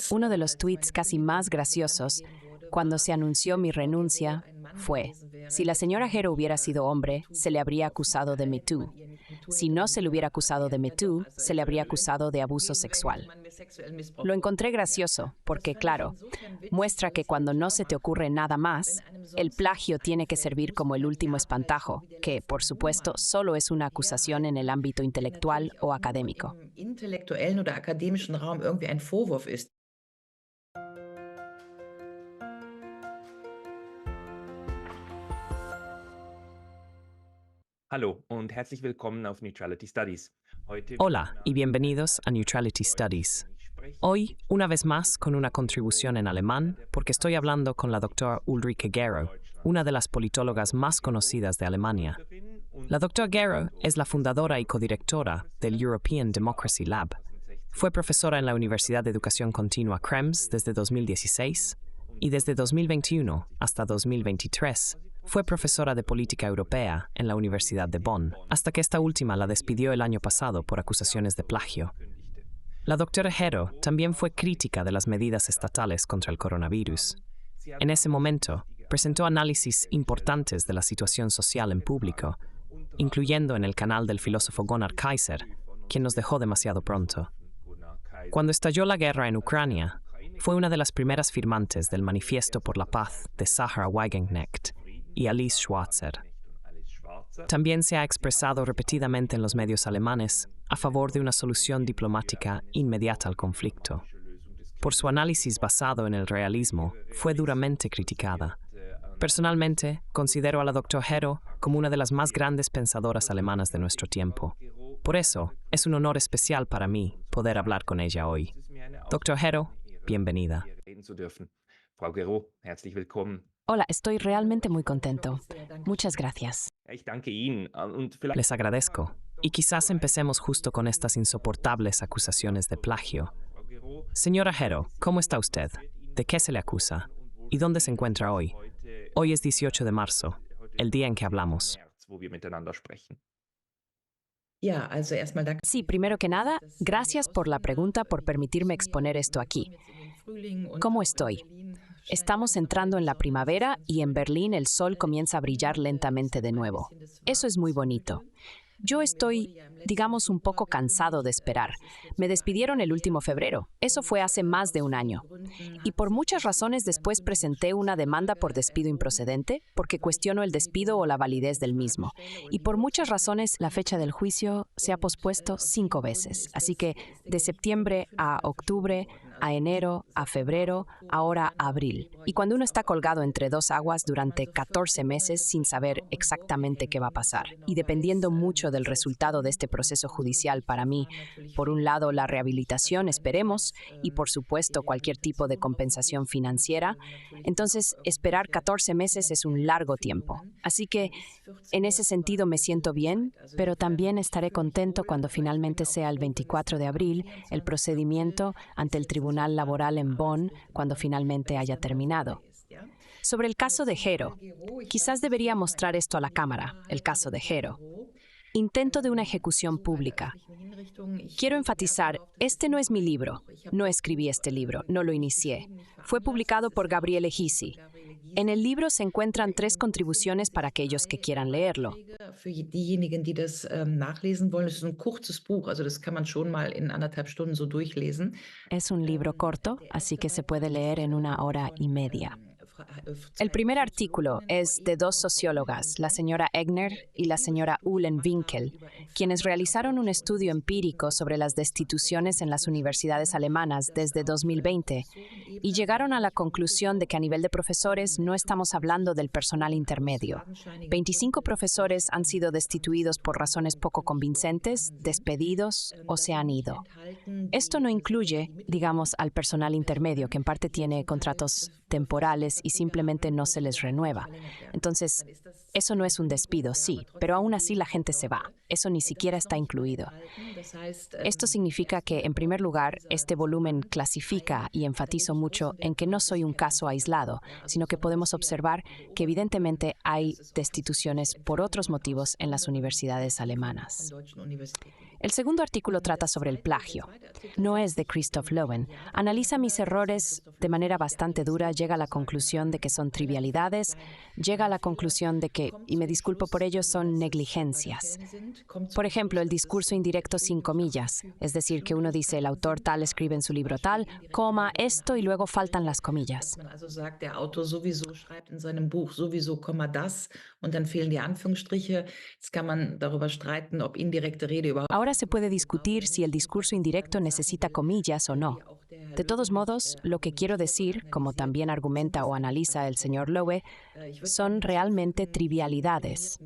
Uno de los tweets casi más graciosos cuando se anunció mi renuncia fue: si la señora Hero hubiera sido hombre, se le habría acusado de Me Too. Si no se le hubiera acusado de Me Too, se le habría acusado de abuso sexual. Lo encontré gracioso porque, claro, muestra que cuando no se te ocurre nada más, el plagio tiene que servir como el último espantajo, que, por supuesto, solo es una acusación en el ámbito intelectual o académico. Hallo und herzlich willkommen auf Neutrality Studies. Hola y bienvenidos a Neutrality Studies. Hoy, una vez más, con una contribución en alemán, porque estoy hablando con la doctora Ulrike Gero, una de las politólogas más conocidas de Alemania. La doctora Gero es la fundadora y codirectora del European Democracy Lab. Fue profesora en la Universidad de Educación Continua Krems desde 2016 y desde 2021 hasta 2023 fue profesora de política europea en la Universidad de Bonn, hasta que esta última la despidió el año pasado por acusaciones de plagio. La doctora Hero también fue crítica de las medidas estatales contra el coronavirus. En ese momento, presentó análisis importantes de la situación social en público, incluyendo en el canal del filósofo Gunnar Kaiser, quien nos dejó demasiado pronto. Cuando estalló la guerra en Ucrania, fue una de las primeras firmantes del Manifiesto por la Paz de Sahara Wagenknecht y Alice Schwarzer. También se ha expresado repetidamente en los medios alemanes a favor de una solución diplomática inmediata al conflicto. Por su análisis basado en el realismo, fue duramente criticada. Personalmente, considero a la doctora Hero como una de las más grandes pensadoras alemanas de nuestro tiempo. Por eso, es un honor especial para mí poder hablar con ella hoy. Doctora Hero, bienvenida. Frau Gero, herzlich willkommen. Hola, estoy realmente muy contento. Muchas gracias. Ich danke Ihnen und vielleicht Les agradezco. Y quizás empecemos justo con estas insoportables acusaciones de plagio. Señora Hero, ¿cómo está usted? ¿De qué se le acusa? ¿Y dónde se encuentra hoy? Hoy es 18 de marzo, el día en que hablamos. wo wir miteinander sprechen. Sí, primero que nada, gracias por la pregunta, por permitirme exponer esto aquí. ¿Cómo estoy? Estamos entrando en la primavera y en Berlín el sol comienza a brillar lentamente de nuevo. Eso es muy bonito. Yo estoy, digamos, un poco cansado de esperar. Me despidieron el último febrero. Eso fue hace más de un año. Y por muchas razones después presenté una demanda por despido improcedente, porque cuestiono el despido o la validez del mismo. Y por muchas razones la fecha del juicio se ha pospuesto 5 veces. Así que de septiembre a octubre, a enero, a febrero, ahora a abril. Y cuando uno está colgado entre dos aguas durante 14 meses sin saber exactamente qué va a pasar, y dependiendo mucho del resultado de este proceso judicial para mí, por un lado la rehabilitación, esperemos, y por supuesto cualquier tipo de compensación financiera, entonces esperar 14 meses es un largo tiempo. Así que en ese sentido me siento bien, pero también estaré contento cuando finalmente sea el 24 de abril el procedimiento ante el Tribunal Laboral en Bonn, cuando finalmente haya terminado. Sobre el caso de Hero, quizás debería mostrar esto a la cámara, el caso de Hero. Intento de una ejecución pública. Quiero enfatizar, este no es mi libro. No escribí este libro, no lo inicié. Fue publicado por Gabriele Gysi. En el libro se encuentran 3 contribuciones para aquellos que quieran leerlo. Für diejenigen, die das nachlesen wollen, es ist ein kurzes Buch, also das kann man schon mal in 1,5 Stunden so durchlesen. Es un libro corto, así que se puede leer en 1 hora y media. El primer artículo es de 2 sociólogas, la señora Egner y la señora Uhlen-Winkel, quienes realizaron un estudio empírico sobre las destituciones en las universidades alemanas desde 2020 y llegaron a la conclusión de que a nivel de profesores no estamos hablando del personal intermedio. 25 profesores han sido destituidos por razones poco convincentes, despedidos o se han ido. Esto no incluye, digamos, al personal intermedio, que en parte tiene contratos temporales y simplemente no se les renueva. Entonces, eso no es un despido, sí, pero aún así la gente se va. Eso ni siquiera está incluido. Esto significa que, en primer lugar, este volumen clasifica y enfatizo mucho en que no soy un caso aislado, sino que podemos observar que evidentemente hay destituciones por otros motivos en las universidades alemanas. El segundo artículo trata sobre el plagio. No es de Christoph Lowen. Analiza mis errores de manera bastante dura, llega a la conclusión de que son trivialidades, llega a la conclusión de que, y me disculpo por ello, son negligencias. Por ejemplo, el discurso indirecto sin comillas, es decir, que uno dice el autor tal escribe en su libro tal, coma, esto y luego faltan las comillas. Also sagt, der Autor sowieso schreibt in seinem Buch sowieso, das und dann fehlen die Anführungsstriche. Jetzt kann man darüber streiten, ob indirekte Rede überhaupt. Ahora se puede discutir si el discurso indirecto necesita comillas o no. De todos modos, lo que quiero decir, como también argumenta o analiza el señor Lowe, son realmente trivialidades.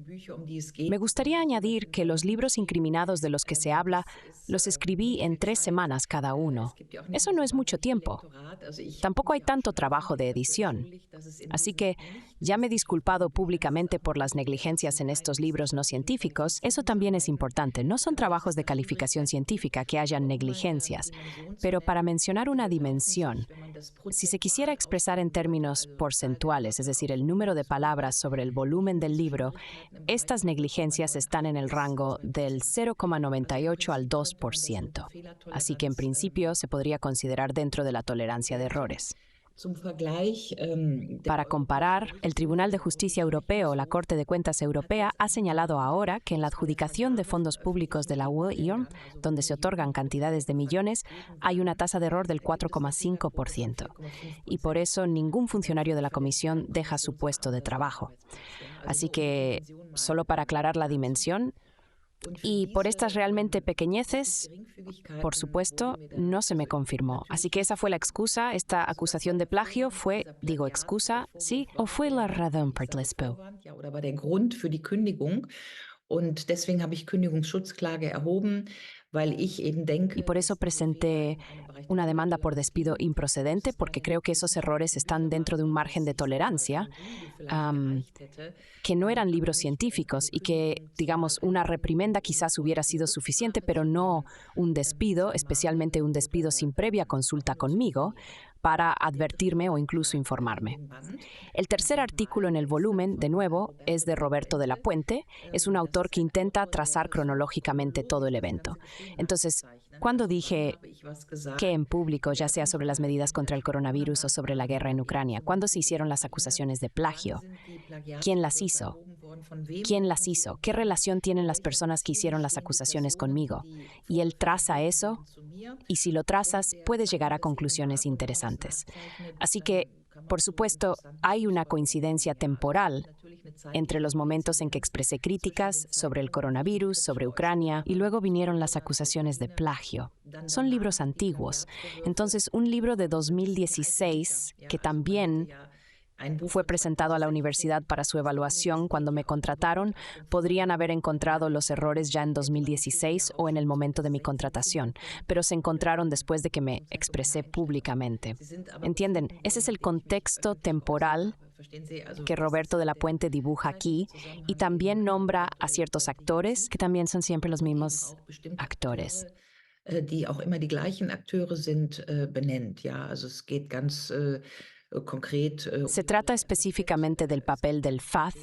Me gustaría añadir que los libros incriminados de los que se habla los escribí en 3 semanas cada uno. Eso no es mucho tiempo. Tampoco hay tanto trabajo de edición. Así que ya me he disculpado públicamente por las negligencias en estos libros no científicos. Eso también es importante. No son trabajos de calificación científica que hayan negligencias, pero para mencionar una dimensión, si se quisiera expresar en términos porcentuales, es decir, el número de palabras sobre el volumen del libro, estas negligencias están en el rango del 0,98 al 2%. Así que en principio se podría considerar dentro de la tolerancia de errores. Para comparar, el Tribunal de Justicia Europeo o la Corte de Cuentas Europea ha señalado ahora que en la adjudicación de fondos públicos de la UE, donde se otorgan cantidades de millones, hay una tasa de error del 4,5%. Y por eso ningún funcionario de la Comisión deja su puesto de trabajo. Así que, solo para aclarar la dimensión, y por estas realmente pequeñeces, por supuesto, no se me confirmó. Así que esa fue la excusa. Esta acusación de plagio fue, digo excusa, ¿sí? ¿O fue la razón por el despido? Oder war der Grund für die Kündigung. Und deswegen habe ich Kündigungsschutzklage erhoben, weil ich eben denke. Y por eso presenté una demanda por despido improcedente, porque creo que esos errores están dentro de un margen de tolerancia, que no eran libros científicos y que, digamos, una reprimenda quizás hubiera sido suficiente, pero no un despido, especialmente un despido sin previa consulta conmigo, para advertirme o incluso informarme. El tercer artículo en el volumen, de nuevo, es de Roberto de la Puente. Es un autor que intenta trazar cronológicamente todo el evento. Entonces, cuando dije que en público, ya sea sobre las medidas contra el coronavirus o sobre la guerra en Ucrania, ¿cuándo se hicieron las acusaciones de plagio? ¿Quién las hizo? ¿Quién las hizo? ¿Qué relación tienen las personas que hicieron las acusaciones conmigo? ¿Y él traza eso? Y si lo trazas, puedes llegar a conclusiones interesantes. Así que, por supuesto, hay una coincidencia temporal entre los momentos en que expresé críticas sobre el coronavirus, sobre Ucrania, y luego vinieron las acusaciones de plagio. Son libros antiguos. Entonces, un libro de 2016, que también fue presentado a la universidad para su evaluación cuando me contrataron, podrían haber encontrado los errores ya en 2016 o en el momento de mi contratación, pero se encontraron después de que me expresé públicamente. ¿Entienden? Ese es el contexto temporal que Roberto de la Puente dibuja aquí, y también nombra a ciertos actores que también son siempre los mismos actores. Die auch immer die gleichen Akteure sind, benennt. Ja, also es geht ganz konkret. Se trata específicamente del papel del FAZ,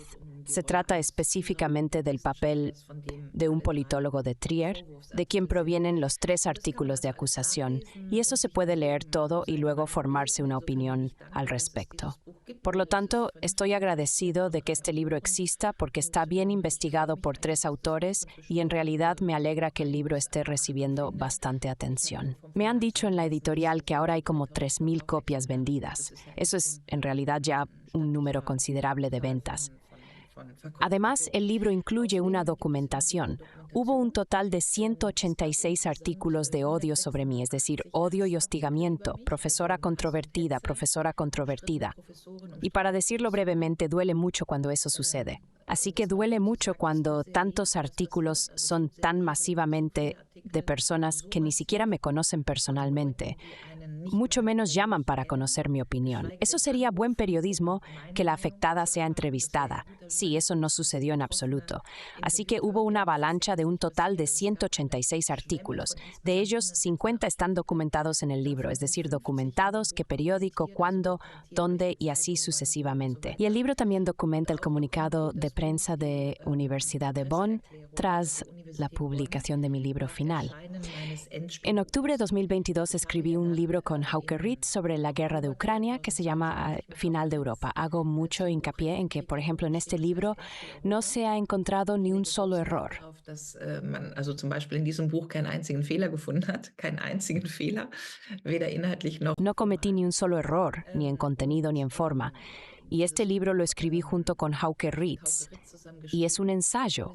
se trata específicamente del papel de un politólogo de Trier, de quien provienen los 3 artículos de acusación, y eso se puede leer todo y luego formarse una opinión al respecto. Por lo tanto, estoy agradecido de que este libro exista porque está bien investigado por 3 autores y en realidad me alegra que el libro esté recibiendo bastante atención. Me han dicho en la editorial que ahora hay como 3,000 copias vendidas. Eso es en realidad ya un número considerable de ventas. Además, el libro incluye una documentación. Hubo un total de 186 artículos de odio sobre mí, es decir, odio y hostigamiento, profesora controvertida. Y para decirlo brevemente, duele mucho cuando eso sucede. Así que duele mucho cuando tantos artículos son tan masivamente de personas que ni siquiera me conocen personalmente, mucho menos llaman para conocer mi opinión. Eso sería buen periodismo, que la afectada sea entrevistada. Sí, eso no sucedió en absoluto. Así que hubo una avalancha de un total de 186 artículos. De ellos, 50 están documentados en el libro, es decir, documentados qué periódico, cuándo, dónde y así sucesivamente. Y el libro también documenta el comunicado de prensa de Universidad de Bonn tras la publicación de mi libro final. En octubre de 2022 escribí un libro con Hauke Ritz sobre la guerra de Ucrania que se llama Final de Europa. Hago mucho hincapié en que, por ejemplo, en este libro no se ha encontrado ni un solo error. Dass man also zum Beispiel in diesem Buch keinen einzigen Fehler gefunden hat, keinen einzigen Fehler, weder inhaltlich noch. No cometí ni un solo error, ni en contenido ni en forma. Y este libro lo escribí junto con Hauke Ritz. Y es un ensayo.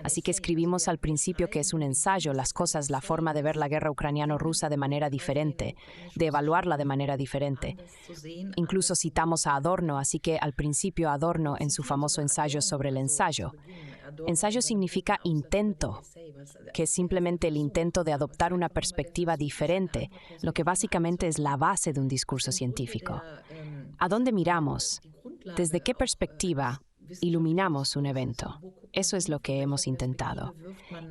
Así que escribimos al principio que es un ensayo, las cosas, la forma de ver la guerra ucraniano-rusa de manera diferente, de evaluarla de manera diferente. Incluso citamos a Adorno, así que al principio Adorno en su famoso ensayo sobre el ensayo. Ensayo significa intento, que es simplemente el intento de adoptar una perspectiva diferente, lo que básicamente es la base de un discurso científico. ¿A dónde miramos? ¿Desde qué perspectiva iluminamos un evento? Eso es lo que hemos intentado.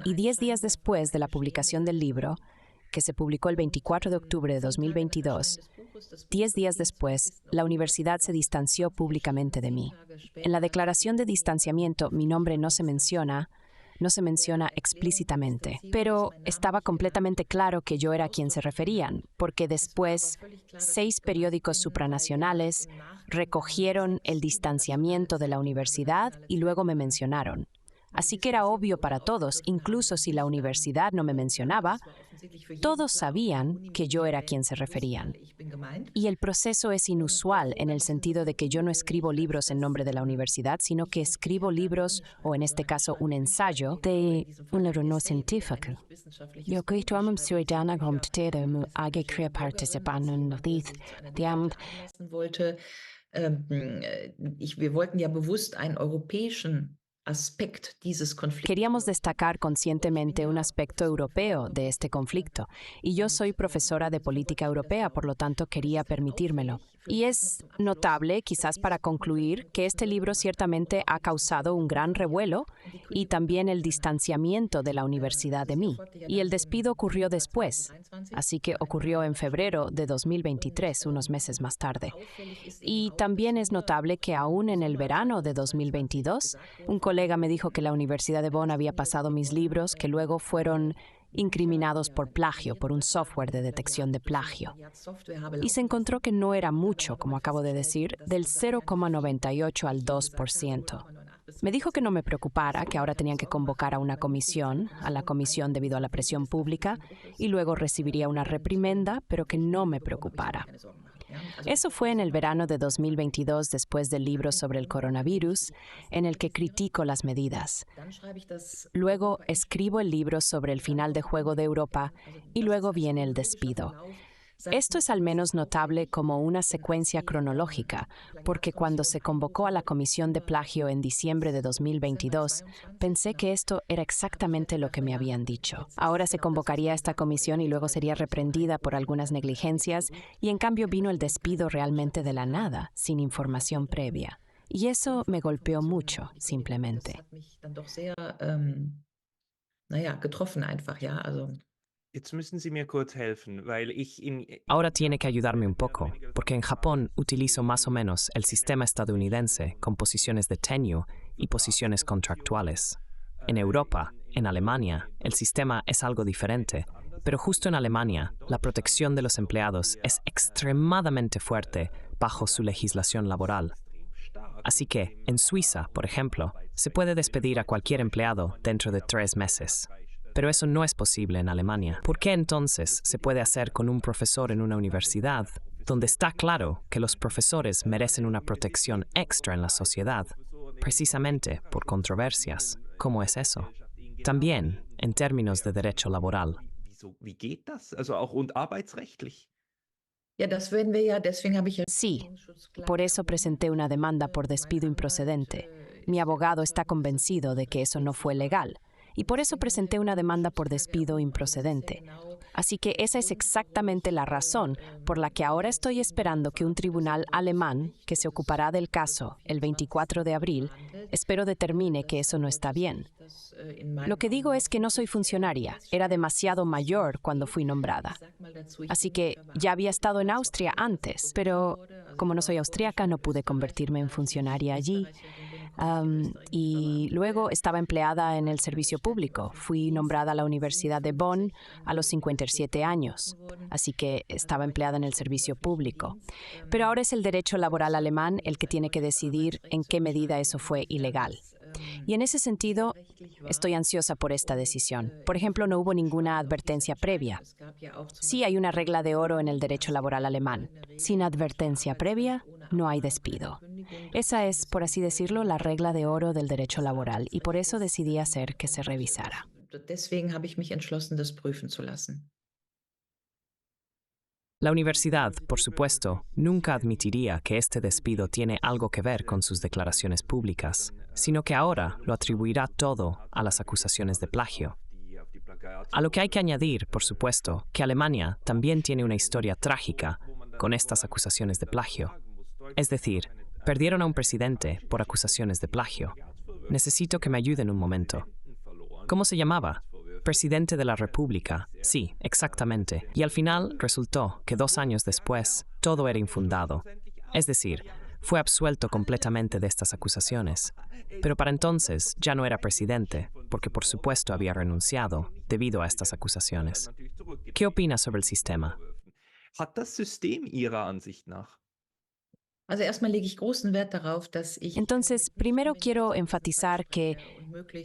Y 10 días después de la publicación del libro, que se publicó el 24 de octubre de 2022, 10 días después, la universidad se distanció públicamente de mí. En la declaración de distanciamiento, mi nombre no se menciona explícitamente, pero estaba completamente claro que yo era a quien se referían, porque después 6 periódicos supranacionales recogieron el distanciamiento de la universidad y luego me mencionaron. Así que era obvio para todos, incluso si la universidad no me mencionaba, todos sabían que yo era a quien se referían. Y el proceso es inusual en el sentido de que yo no escribo libros en nombre de la universidad, sino que escribo libros, o en este caso un ensayo, de un libro no científico. Yo creo que vamos a ir a una computadora que crea participar en los días. Wir wollten ja bewusst einen europäischen Aspekt dieses Konflikts. Queríamos destacar conscientemente un aspecto europeo de este conflicto, y yo soy profesora de política europea, por lo tanto quería permitírmelo. Y es notable, quizás para concluir, que este libro ciertamente ha causado un gran revuelo y también el distanciamiento de la universidad de mí. Y el despido ocurrió después, así que ocurrió en febrero de 2023, unos meses más tarde. Y también es notable que aún en el verano de 2022, un colega me dijo que la Universidad de Bonn había pasado mis libros, que luego fueron incriminados por plagio, por un software de detección de plagio. Y se encontró que no era mucho, como acabo de decir, del 0,98 al 2%. Me dijo que no me preocupara, que ahora tenían que convocar a una comisión, a la comisión debido a la presión pública, y luego recibiría una reprimenda, pero que no me preocupara. Eso fue en el verano de 2022, después del libro sobre el coronavirus, en el que critico las medidas. Luego escribo el libro sobre el final de Juego de Europa y luego viene el despido. Esto es al menos notable como una secuencia cronológica, porque cuando se convocó a la comisión de plagio en diciembre de 2022, pensé que esto era exactamente lo que me habían dicho. Ahora se convocaría a esta comisión y luego sería reprendida por algunas negligencias, y en cambio vino el despido realmente de la nada, sin información previa. Y eso me golpeó mucho, simplemente. Getroffen einfach, ja, also. Jetzt müssen Sie mir kurz helfen, weil ich in Ahora tiene que ayudarme un poco, porque en Japón utilizo más o menos el sistema estadounidense con posiciones de tenure y posiciones contractuales. En Europa, en Alemania, el sistema es algo diferente, pero justo en Alemania, la protección de los empleados es extremadamente fuerte bajo su legislación laboral. Así que, en Suiza, por ejemplo, se puede despedir a cualquier empleado dentro de 3 meses. Pero eso no es posible en Alemania. ¿Por qué entonces se puede hacer con un profesor en una universidad, donde está claro que los profesores merecen una protección extra en la sociedad, precisamente por controversias? ¿Cómo es eso? También en términos de derecho laboral. Wie geht das? Also auch und arbeitsrechtlich? Ja, das werden wir ja, deswegen habe ich ja. Sí, por eso presenté una demanda por despido improcedente. Mi abogado está convencido de que eso no fue legal. Y por eso presenté una demanda por despido improcedente. Así que esa es exactamente la razón por la que ahora estoy esperando que un tribunal alemán, que se ocupará del caso el 24 de abril, espero determine que eso no está bien. Lo que digo es que no soy funcionaria, era demasiado mayor cuando fui nombrada. Así que ya había estado en Austria antes, pero como no soy austríaca no pude convertirme en funcionaria allí. Y luego estaba empleada en el servicio público. Fui nombrada a la Universidad de Bonn a los 57 años, así que estaba empleada en el servicio público. Pero ahora es el derecho laboral alemán el que tiene que decidir en qué medida eso fue ilegal. Y en ese sentido, estoy ansiosa por esta decisión. Por ejemplo, no hubo ninguna advertencia previa. Sí hay una regla de oro en el derecho laboral alemán. Sin advertencia previa, no hay despido. Esa es, por así decirlo, la regla de oro del derecho laboral y por eso decidí hacer que se revisara. Deswegen habe ich mich entschlossen, das prüfen zu lassen. La universidad, por supuesto, nunca admitiría que este despido tiene algo que ver con sus declaraciones públicas, sino que ahora lo atribuirá todo a las acusaciones de plagio. A lo que hay que añadir, por supuesto, que Alemania también tiene una historia trágica con estas acusaciones de plagio. Es decir, perdieron a un presidente por acusaciones de plagio. Necesito que me ayuden un momento. ¿Cómo se llamaba? Presidente de la República. Sí, exactamente. Y al final resultó que 2 años después todo era infundado. Es decir, fue absuelto completamente de estas acusaciones. Pero para entonces ya no era presidente, porque por supuesto había renunciado debido a estas acusaciones. ¿Qué opina sobre el sistema? Hat das System Ihrer Ansicht nach? Also erstmal lege ich großen Wert darauf, dass ich Entonces, primero quiero enfatizar que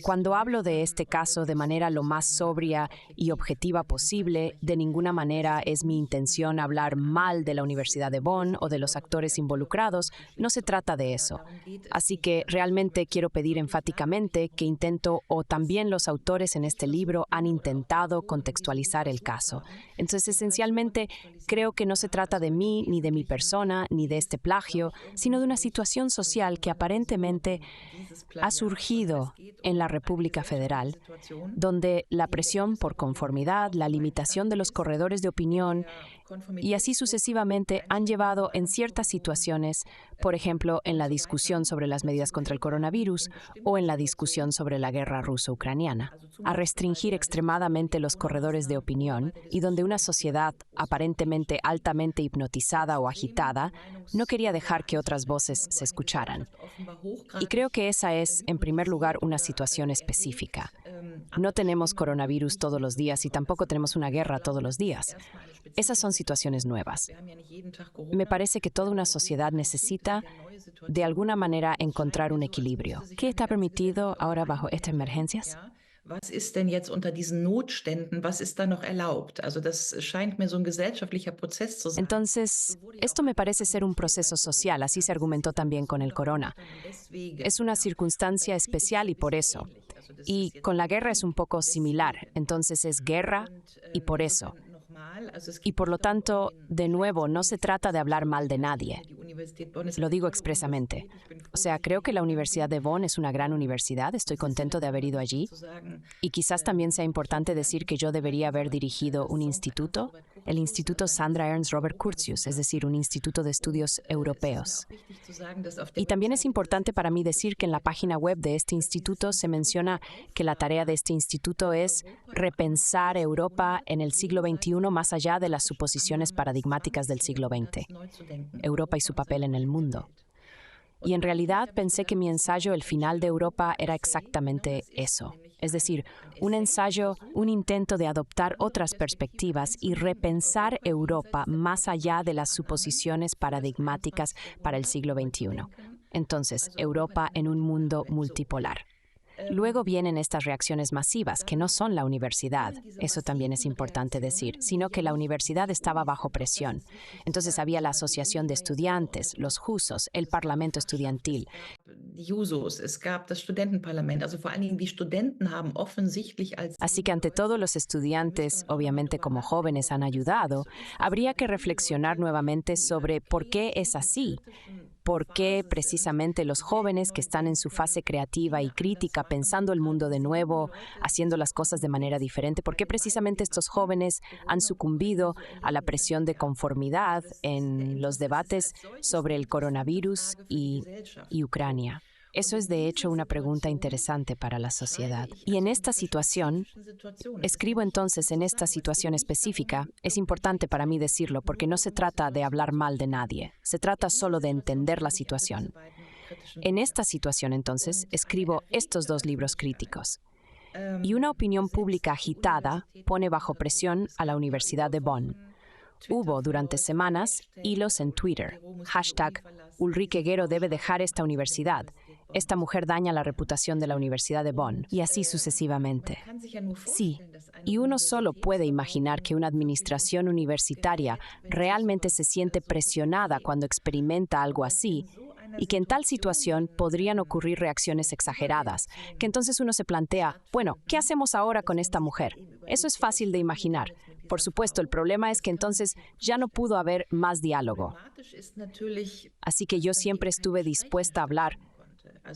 cuando hablo de este caso de manera lo más sobria y objetiva posible, de ninguna manera es mi intención hablar mal de la Universidad de Bonn o de los actores involucrados, no se trata de eso. Así que realmente quiero pedir enfáticamente que intento, o también los autores en este libro han intentado contextualizar el caso. Entonces, esencialmente, creo que no se trata de mí, ni de mi persona, ni de este plagio, sino de una situación social que aparentemente ha surgido en la República Federal, donde la presión por conformidad, la limitación de los corredores de opinión y así sucesivamente han llevado en ciertas situaciones, por ejemplo, en la discusión sobre las medidas contra el coronavirus o en la discusión sobre la guerra ruso-ucraniana, a restringir extremadamente los corredores de opinión y donde una sociedad aparentemente altamente hipnotizada o agitada no quería dejar que otras voces se escucharan. Y creo que esa es, en primer lugar, una situación específica. No tenemos coronavirus todos los días y tampoco tenemos una guerra todos los días. Esas son situaciones nuevas. Me parece que toda una sociedad necesita, de alguna manera, encontrar un equilibrio. ¿Qué está permitido ahora bajo estas emergencias? Was ist denn jetzt unter diesen Notständen, was ist da noch erlaubt? Also das scheint mir so ein gesellschaftlicher Prozess zu sein. Entonces, esto me parece ser un proceso social, así se argumentó también con el corona. Es una circunstancia especial y por eso. Y con la guerra es un poco similar. Entonces es guerra y por eso. Y por lo tanto, de nuevo, no se trata de hablar mal de nadie. Lo digo expresamente. O sea, creo que la Universidad de Bonn es una gran universidad, estoy contento de haber ido allí. Y quizás también sea importante decir que yo debería haber dirigido un instituto, el Instituto Sandra Ernst Robert Curtius, es decir, un instituto de estudios europeos. Y también es importante para mí decir que en la página web de este instituto se menciona que la tarea de este instituto es repensar Europa en el siglo XXI más allá de las suposiciones paradigmáticas del siglo XX. Europa y su papel en el mundo. Y en realidad pensé que mi ensayo El final de Europa era exactamente eso. Es decir, un ensayo, un intento de adoptar otras perspectivas y repensar Europa más allá de las suposiciones paradigmáticas para el siglo XXI. Entonces, Europa en un mundo multipolar. Luego vienen estas reacciones masivas, que no son la universidad, eso también es importante decir, sino que la universidad estaba bajo presión. Entonces había la Asociación de Estudiantes, los JUSOs, el Parlamento Estudiantil. Así que ante todo los estudiantes, obviamente como jóvenes han ayudado, habría que reflexionar nuevamente sobre por qué es así. ¿Por qué precisamente los jóvenes que están en su fase creativa y crítica, pensando el mundo de nuevo, haciendo las cosas de manera diferente, por qué precisamente estos jóvenes han sucumbido a la presión de conformidad en los debates sobre el coronavirus y Ucrania? Eso es de hecho una pregunta interesante para la sociedad. Y en esta situación, escribo entonces en esta situación específica, es importante para mí decirlo porque no se trata de hablar mal de nadie, se trata solo de entender la situación. En esta situación, entonces, escribo estos dos libros críticos. Y una opinión pública agitada pone bajo presión a la Universidad de Bonn. Hubo durante semanas hilos en Twitter, hashtag Ulrike Gero debe dejar esta universidad, esta mujer daña la reputación de la Universidad de Bonn, y así sucesivamente. Sí, y uno solo puede imaginar que una administración universitaria realmente se siente presionada cuando experimenta algo así, y que en tal situación podrían ocurrir reacciones exageradas, que entonces uno se plantea, bueno, ¿qué hacemos ahora con esta mujer? Eso es fácil de imaginar. Por supuesto, el problema es que entonces ya no pudo haber más diálogo. Así que yo siempre estuve dispuesta a hablar,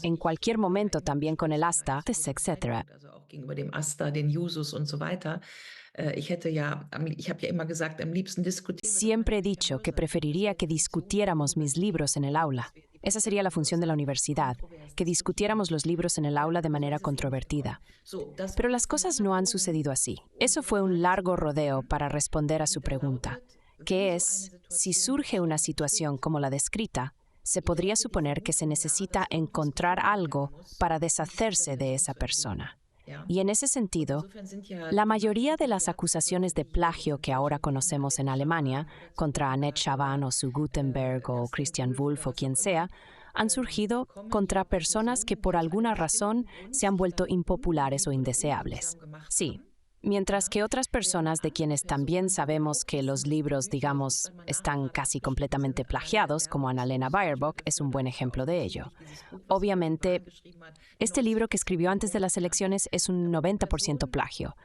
en cualquier momento también con el AStA, etc. Siempre he dicho que preferiría que discutiéramos mis libros en el aula. Esa sería la función de la universidad, que discutiéramos los libros en el aula de manera controvertida. Pero las cosas no han sucedido así. Eso fue un largo rodeo para responder a su pregunta, que es, si surge una situación como la descrita, se podría suponer que se necesita encontrar algo para deshacerse de esa persona. Y en ese sentido, la mayoría de las acusaciones de plagio que ahora conocemos en Alemania, contra Annette Schavan o Sue Gutenberg o Christian Wulff o quien sea, han surgido contra personas que por alguna razón se han vuelto impopulares o indeseables. Sí. Mientras que otras personas de quienes también sabemos que los libros, digamos, están casi completamente plagiados, como Annalena Baerbock, es un buen ejemplo de ello. Obviamente, este libro que escribió antes de las elecciones es un 90% plagio.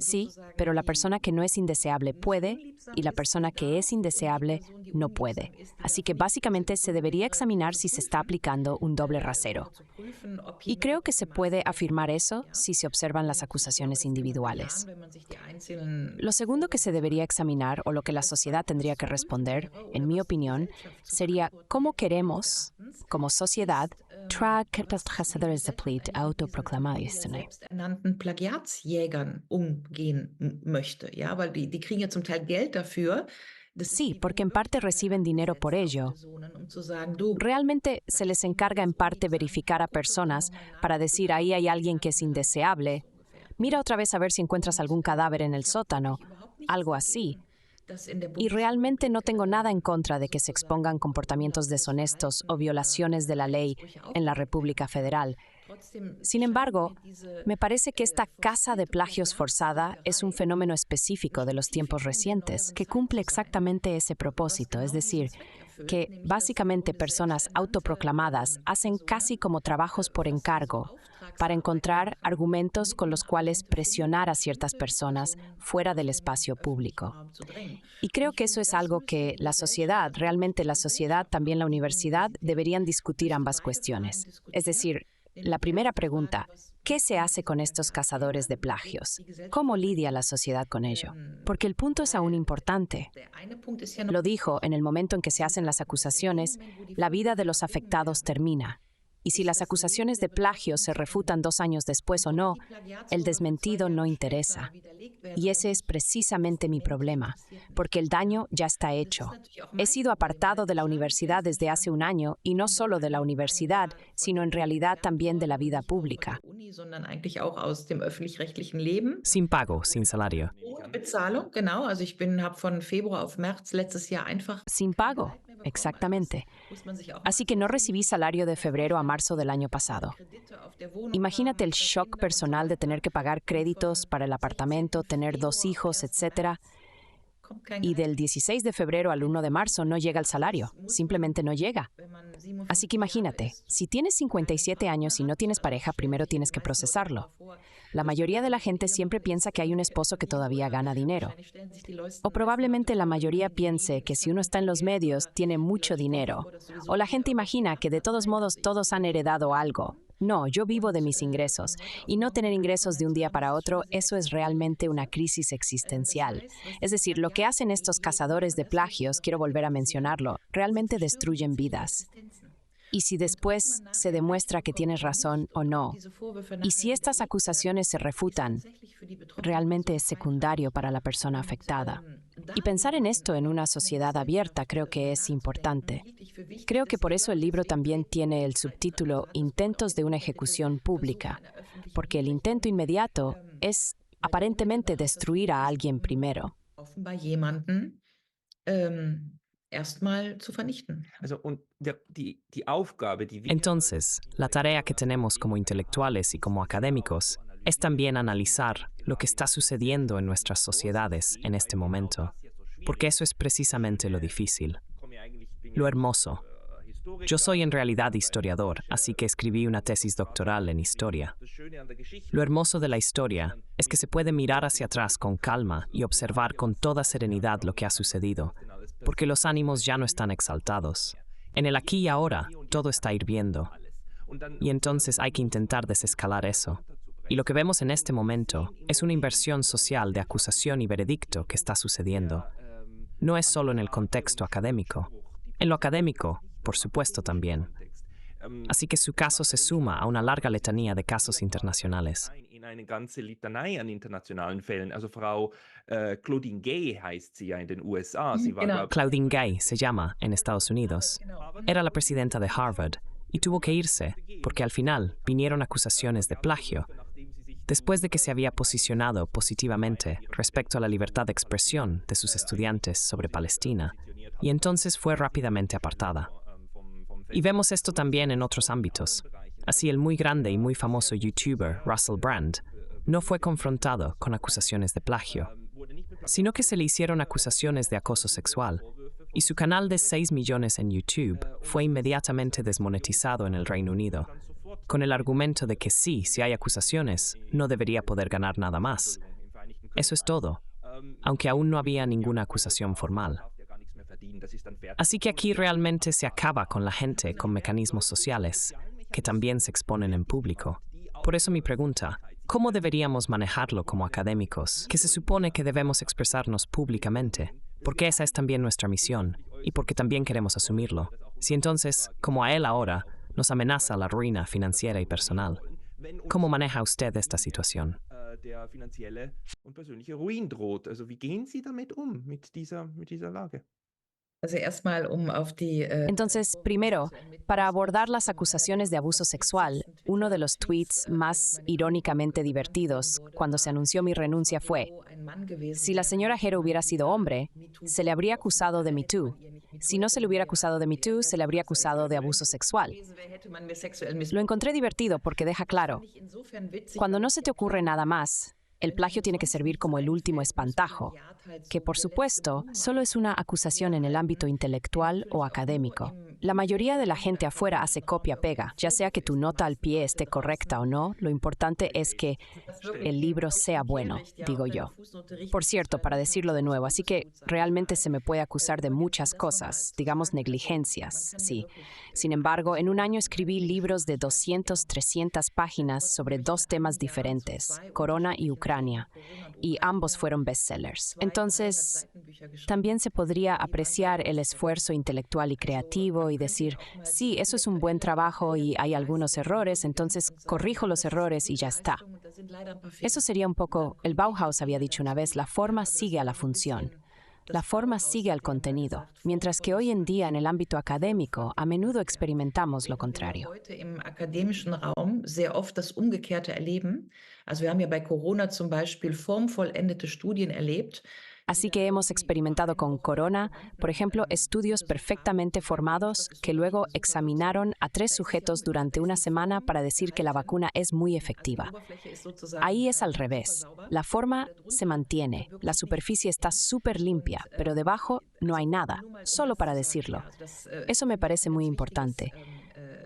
Sí, pero la persona que no es indeseable puede y la persona que es indeseable no puede. Así que básicamente se debería examinar si se está aplicando un doble rasero. Y creo que se puede afirmar eso si se observan las acusaciones individuales. Lo segundo que se debería examinar, o lo que la sociedad tendría que responder, en mi opinión, sería cómo queremos, como sociedad, Plagiatsjägern umgehen möchte, ja, weil die kriegen ja zum Teil Geld dafür. Sí, porque en parte reciben dinero por ello. Realmente se les encarga en parte verificar a personas para decir ahí hay alguien que es indeseable. Mira otra vez a ver si encuentras algún cadáver en el sótano, algo así. Y realmente no tengo nada en contra de que se expongan comportamientos deshonestos o violaciones de la ley en la República Federal. Sin embargo, me parece que esta caza de plagios forzada es un fenómeno específico de los tiempos recientes que cumple exactamente ese propósito, es decir, que básicamente personas autoproclamadas hacen casi como trabajos por encargo para encontrar argumentos con los cuales presionar a ciertas personas fuera del espacio público. Y creo que eso es algo que la sociedad, realmente la sociedad, también la universidad, deberían discutir ambas cuestiones. Es decir, la primera pregunta, ¿qué se hace con estos cazadores de plagios? ¿Cómo lidia la sociedad con ello? Porque el punto es aún importante. Lo dijo, en el momento en que se hacen las acusaciones, la vida de los afectados termina. Y si las acusaciones de plagio se refutan 2 años después o no, el desmentido no interesa. Y ese es precisamente mi problema, porque el daño ya está hecho. He sido apartado de la universidad desde hace 1 año, y no solo de la universidad, sino en realidad también de la vida pública. Sin pago, sin salario. Bezahlung, genau. Also ich habe von Februar auf März letztes Jahr einfach Sin pago, exactamente. Así que no recibí salario de febrero a marzo del año pasado. Imagínate el shock personal de tener que pagar créditos para el apartamento, tener 2 hijos, etc. Y del 16 de febrero al 1 de marzo no llega el salario, simplemente no llega. Así que imagínate, si tienes 57 años y no tienes pareja, primero tienes que procesarlo. La mayoría de la gente siempre piensa que hay un esposo que todavía gana dinero. O probablemente la mayoría piense que si uno está en los medios, tiene mucho dinero. O la gente imagina que de todos modos todos han heredado algo. No, yo vivo de mis ingresos. Y no tener ingresos de un día para otro, eso es realmente una crisis existencial. Es decir, lo que hacen estos cazadores de plagios, quiero volver a mencionarlo, realmente destruyen vidas. Y si después se demuestra que tienes razón o no, y si estas acusaciones se refutan, realmente es secundario para la persona afectada. Y pensar en esto en una sociedad abierta creo que es importante. Creo que por eso el libro también tiene el subtítulo Intentos de una ejecución pública, porque el intento inmediato es aparentemente destruir a alguien primero. Offenbar jemanden erstmal zu vernichten. Also und die Aufgabe, die wir Entonces, la tarea que tenemos como intelectuales y como académicos es también analizar lo que está sucediendo en nuestras sociedades en este momento, porque eso es precisamente lo difícil, lo hermoso. Yo soy en realidad historiador, así que escribí una tesis doctoral en historia. Lo hermoso de la historia es que se puede mirar hacia atrás con calma y observar con toda serenidad lo que ha sucedido, porque los ánimos ya no están exaltados. En el aquí y ahora, todo está hirviendo. Y entonces hay que intentar desescalar eso. Y lo que vemos en este momento es una inversión social de acusación y veredicto que está sucediendo. No es solo en el contexto académico. En lo académico, por supuesto, también. Así que su caso se suma a una larga letanía de casos internacionales. in eine ganze Litanei an internationalen Fällen. Also Frau Claudine Gay heißt sie ja in den USA. Sie war, Genau. Claudine Gay se llama en Estados Unidos. Era la presidenta de Harvard y tuvo que irse porque al final vinieron acusaciones de plagio, después de que se había posicionado positivamente respecto a la libertad de expresión de sus estudiantes sobre Palestina, y entonces fue rápidamente apartada. Y vemos esto también en otros ámbitos. Así, el muy grande y muy famoso youtuber Russell Brand no fue confrontado con acusaciones de plagio, sino que se le hicieron acusaciones de acoso sexual, y su canal de 6 millones en YouTube fue inmediatamente desmonetizado en el Reino Unido, con el argumento de que sí, si hay acusaciones, no debería poder ganar nada más. Eso es todo, aunque aún no había ninguna acusación formal. Así que aquí realmente se acaba con la gente con mecanismos sociales, que también se exponen en público. Por eso mi pregunta, ¿cómo deberíamos manejarlo como académicos, que se supone que debemos expresarnos públicamente? Porque esa es también nuestra misión, y porque también queremos asumirlo. Si entonces, como a él ahora, nos amenaza la ruina financiera y personal, ¿cómo maneja usted esta situación? Der finanzielle und persönliche Ruin droht. Also wie gehen Sie damit mit dieser Lage? Also erstmal, auf die Entonces, primero, para abordar las acusaciones de abuso sexual, uno de los tweets más irónicamente divertidos cuando se anunció mi renuncia fue: si la señora Hero hubiera sido hombre, se le habría acusado de Me Too. Si no se le hubiera acusado de Me Too, se le habría acusado de abuso sexual. Lo encontré divertido porque deja claro, cuando no se te ocurre nada más, el plagio tiene que servir como el último espantajo, que por supuesto solo es una acusación en el ámbito intelectual o académico. La mayoría de la gente afuera hace copia-pega, ya sea que tu nota al pie esté correcta o no, lo importante es que el libro sea bueno, digo yo. Por cierto, para decirlo de nuevo, así que realmente se me puede acusar de muchas cosas, digamos negligencias, sí. Sin embargo, en un año escribí libros de 200, 300 páginas sobre 2 temas diferentes, Corona y Ucrania, y ambos fueron bestsellers. Entonces, también se podría apreciar el esfuerzo intelectual y creativo y decir, sí, eso es un buen trabajo y hay algunos errores, entonces corrijo los errores y ya está. Eso sería un poco, el Bauhaus había dicho una vez, la forma sigue a la función. La forma sigue al contenido, mientras que hoy en día en el ámbito académico a menudo experimentamos lo contrario. Heute im akademischen Raum sehr oft das Umgekehrte erleben. Also wir haben ja bei Corona zum Beispiel formvollendete Studien erlebt. Así que hemos experimentado con Corona, por ejemplo, estudios perfectamente formados que luego examinaron a 3 sujetos durante una semana para decir que la vacuna es muy efectiva. Ahí es al revés. La forma se mantiene, la superficie está súper limpia, pero debajo no hay nada, solo para decirlo. Eso me parece muy importante.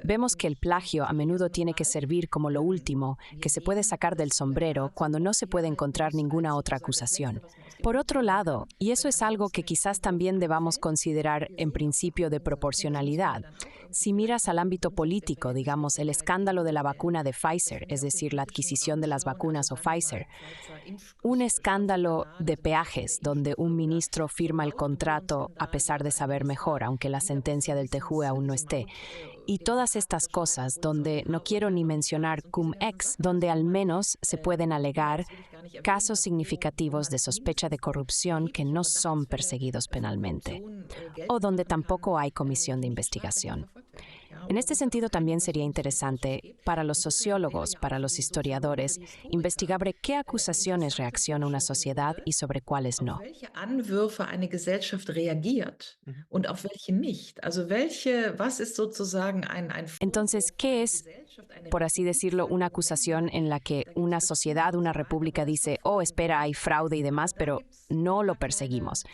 Vemos que el plagio a menudo tiene que servir como lo último que se puede sacar del sombrero cuando no se puede encontrar ninguna otra acusación. Por otro lado, y eso es algo que quizás también debamos considerar en principio de proporcionalidad, Si miras al ámbito político, digamos, el escándalo de la vacuna de Pfizer, es decir, la adquisición de las vacunas o Pfizer, un escándalo de peajes donde un ministro firma el contrato a pesar de saber mejor, aunque la sentencia del TJUE aún no esté, y todas estas cosas donde no quiero ni mencionar cum-ex, donde al menos se pueden alegar casos significativos de sospecha de corrupción que no son perseguidos penalmente, o donde tampoco hay comisión de investigación. En este sentido, también sería interesante para los sociólogos, para los historiadores, investigar sobre qué acusaciones reacciona una sociedad y sobre cuáles no. Welche Anwürfe eine Gesellschaft reagiert und auf welche nicht. Also was ist sozusagen ein Entonces, ¿qué es, por así decirlo, una acusación en la que una sociedad, una república dice, oh, espera, hay fraude y demás, pero no lo perseguimos?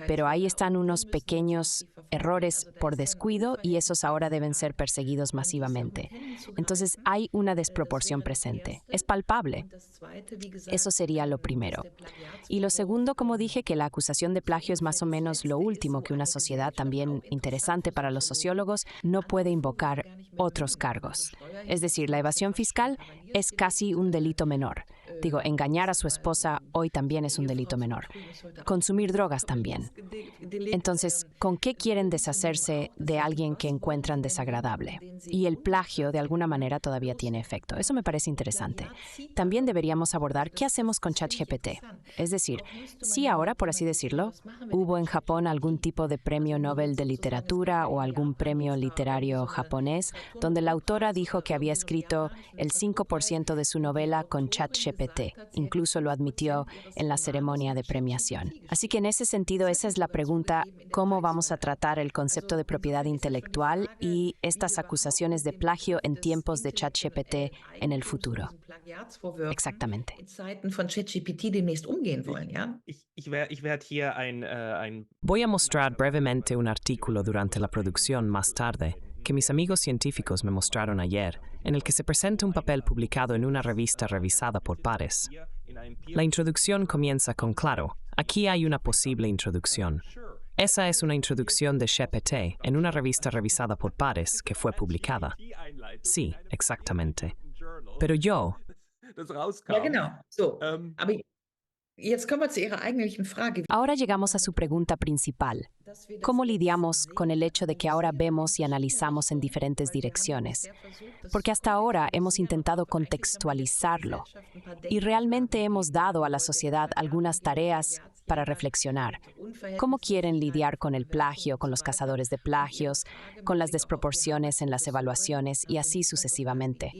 Pero ahí están unos pequeños errores por descuido y esos ahora deben ser perseguidos masivamente. Entonces, hay una desproporción presente. Es palpable. Eso sería lo primero. Y lo segundo, como dije, que la acusación de plagio es más o menos lo último que una sociedad, también interesante para los sociólogos, no puede invocar otros cargos. Es decir, la evasión fiscal es casi un delito menor. Digo, engañar a su esposa hoy también es un delito menor. Consumir drogas también. Entonces, ¿con qué quieren deshacerse de alguien que encuentran desagradable? Y el plagio, de alguna manera, todavía tiene efecto. Eso me parece interesante. También deberíamos abordar qué hacemos con ChatGPT. Es decir, si ahora, por así decirlo, hubo en Japón algún tipo de premio Nobel de literatura o algún premio literario japonés, donde la autora dijo que había escrito el 5% de su novela con ChatGPT. Incluso lo admitió en la ceremonia de premiación. Así que en ese sentido, esa es la pregunta, ¿cómo vamos a tratar el concepto de propiedad intelectual y estas acusaciones de plagio en tiempos de ChatGPT en el futuro? Exactamente. Voy a mostrar brevemente un artículo durante la producción más tarde que mis amigos científicos me mostraron ayer, en el que se presenta un papel publicado en una revista revisada por pares. La introducción comienza con claro, aquí hay una posible introducción. Esa es una introducción de GPT en una revista revisada por pares que fue publicada. Sí, exactamente. Pero yo... Ja, genau. So, aber jetzt kommen wir zu Ihrer eigentlichen Frage. Ahora llegamos a su pregunta principal. ¿Cómo lidiamos con el hecho de que ahora vemos y analizamos en diferentes direcciones? Porque hasta ahora hemos intentado contextualizarlo y realmente hemos dado a la sociedad algunas tareas para reflexionar. ¿Cómo quieren lidiar con el plagio, con los cazadores de plagios, con las desproporciones en las evaluaciones y así sucesivamente?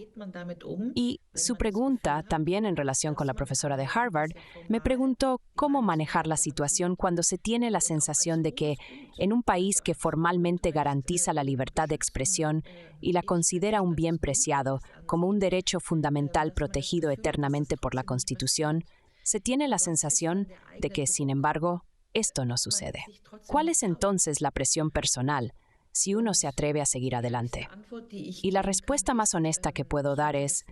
Y su pregunta, también en relación con la profesora de Harvard, me preguntó cómo manejar la situación cuando se tiene la sensación de que en un país que formalmente garantiza la libertad de expresión y la considera un bien preciado como un derecho fundamental protegido eternamente por la Constitución, se tiene la sensación de que, sin embargo, esto no sucede. ¿Cuál es entonces la presión personal si uno se atreve a seguir adelante? Y la respuesta más honesta que puedo dar es,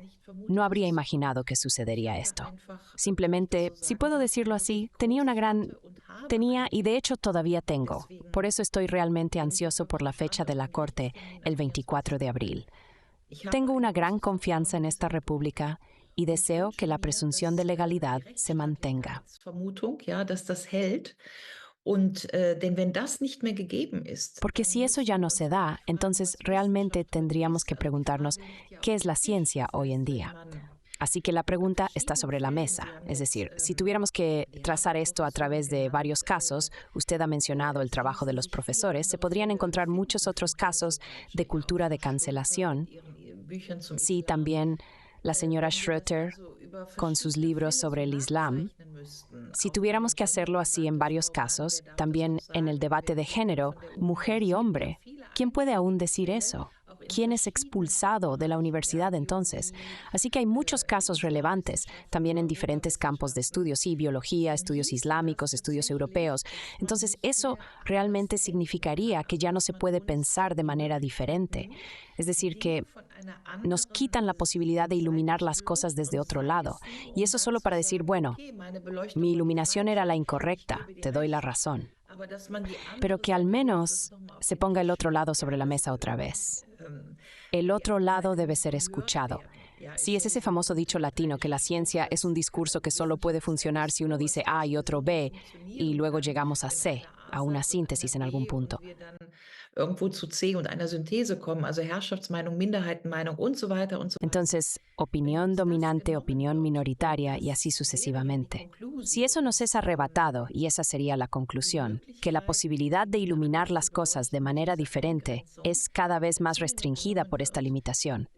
no habría imaginado que sucedería esto. Simplemente, si puedo decirlo así, tenía y de hecho todavía tengo. Por eso estoy realmente ansioso por la fecha de la Corte, el 24 de abril. Tengo una gran confianza en esta república y deseo que la presunción de legalidad se mantenga. Porque si eso ya no se da, entonces realmente tendríamos que preguntarnos qué es la ciencia hoy en día. Así que la pregunta está sobre la mesa. Es decir, si tuviéramos que trazar esto a través de varios casos, usted ha mencionado el trabajo de los profesores, se podrían encontrar muchos otros casos de cultura de cancelación. Sí, también la señora Schroeter con sus libros sobre el Islam. Si tuviéramos que hacerlo así en varios casos, también en el debate de género, mujer y hombre, ¿quién puede aún decir eso? ¿Quién es expulsado de la universidad entonces? Así que hay muchos casos relevantes, también en diferentes campos de estudios, sí, biología, estudios islámicos, estudios europeos. Entonces, eso realmente significaría que ya no se puede pensar de manera diferente. Es decir, que nos quitan la posibilidad de iluminar las cosas desde otro lado. Y eso solo para decir, bueno, mi iluminación era la incorrecta, te doy la razón. pero que al menos se ponga el otro lado sobre la mesa otra vez. El otro lado debe ser escuchado. Sí, es ese famoso dicho latino que la ciencia es un discurso que solo puede funcionar si uno dice A y otro B, y luego llegamos a C, a una síntesis en algún punto. Irgendwo zu C und einer Synthese kommen, also Herrschaftsmeinung, Minderheitenmeinung und so weiter und so weiter. Entonces, opinión dominante, opinión minoritaria y así sucesivamente. Si eso nos es arrebatado, y esa sería la conclusión, que la posibilidad de iluminar las cosas de manera diferente es cada vez más restringida por esta limitación.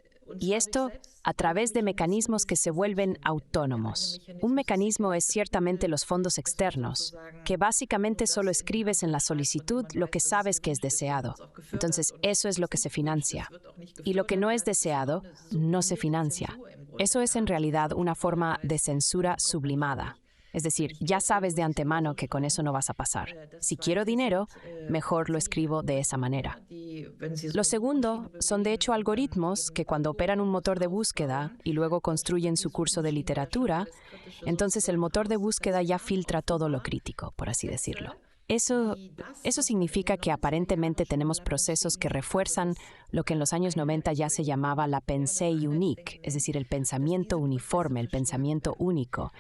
Y esto a través de mecanismos que se vuelven autónomos. Un mecanismo es ciertamente los fondos externos, que básicamente solo escribes en la solicitud lo que sabes que es deseado. Entonces, eso es lo que se financia. Y lo que no es deseado, no se financia. Eso es en realidad una forma de censura sublimada. Es decir, ya sabes de antemano que con eso no vas a pasar. Si quiero dinero, mejor lo escribo de esa manera. Lo segundo son de hecho algoritmos que cuando operan un motor de búsqueda y luego construyen su curso de literatura, entonces el motor de búsqueda ya filtra todo lo crítico, por así decirlo. Eso significa que aparentemente tenemos procesos que refuerzan lo que en los años 90 ya se llamaba la pensée unique, es decir, el pensamiento uniforme, el pensamiento único.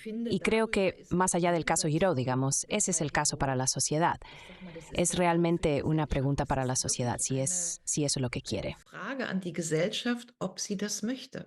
Y creo que, más allá del caso Giraud, digamos, ese es el caso para la sociedad. Es realmente una pregunta para la sociedad, si eso es lo que quiere. Frage an die Gesellschaft, ob sie das möchte.